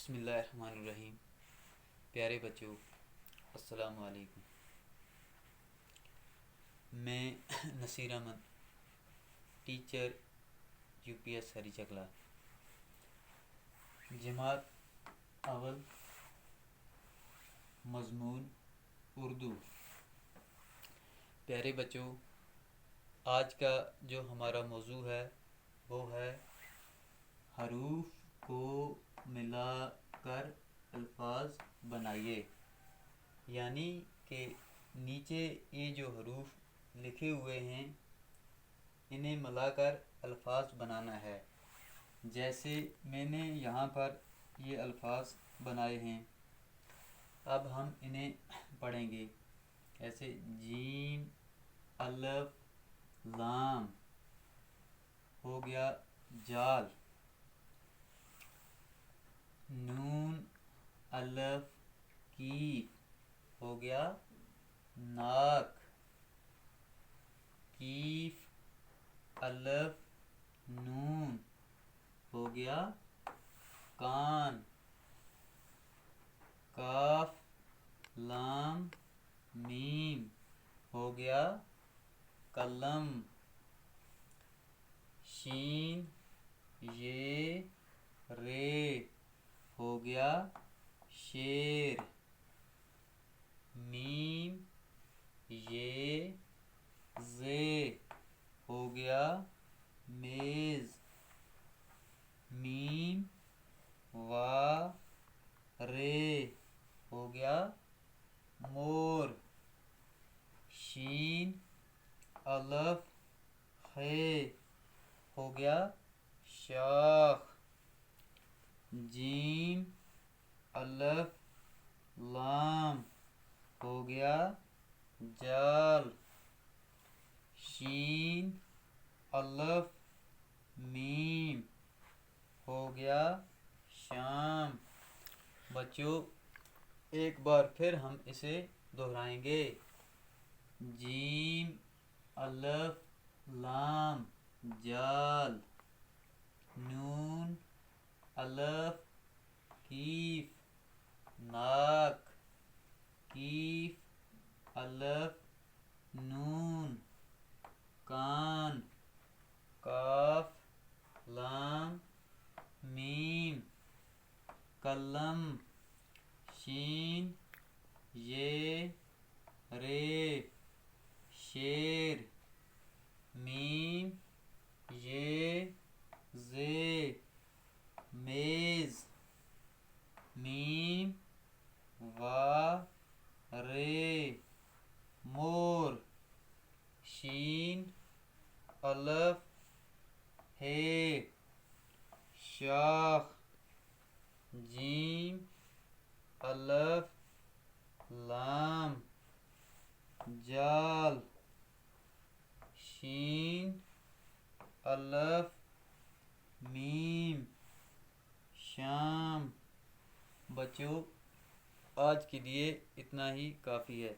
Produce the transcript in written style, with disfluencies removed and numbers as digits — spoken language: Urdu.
بسم اللہ الرحمن الرحیم۔ پیارے بچوں، السلام علیکم۔ میں Naseer Ahmed, teacher U P S Hari Chakla, جماعت اول، مضمون اردو۔ پیارے بچوں، آج کا جو ہمارا موضوع ہے وہ ہے حروف کو ملا کر الفاظ بنائیے، یعنی کہ نیچے یہ جو حروف لکھے ہوئے ہیں انہیں ملا کر الفاظ بنانا ہے۔ جیسے میں نے یہاں پر یہ الفاظ بنائے ہیں، اب ہم انہیں پڑھیں گے۔ ایسے جیم، الف، لام ہو گیا، جال، نون، الف، کیف ہو گیا، ناک، کیف، الف، نون ہو گیا، کان، کاف، لام، میم ہو گیا، قلم، شین، یہ، رے ہو گیا، شیر، میم، یہ، زے ہو گیا، میز، میم، وا، رے ہو گیا، مور، شین، الف، خے ہو گیا، شاخ، جیم، الف، لام ہو گیا، جال، شین، الف، میم ہو گیا، شام۔ بچوں، ایک بار پھر ہم اسے دہرائیں گے۔ جیم، الف، لام، جال، نون، الف، کیف، ناک، کیف، الف، نون، کان، کاف، لام، میم، قلم، شین، یہ، رے، شیر، میم، یہ، زے، میز، میم، وا، رے، مور، شین، الف، ہے، شاخ، جیم، الف، لام، جال، شین، الف، میم، شام۔ بچوں، آج کے لیے اتنا ہی کافی ہے۔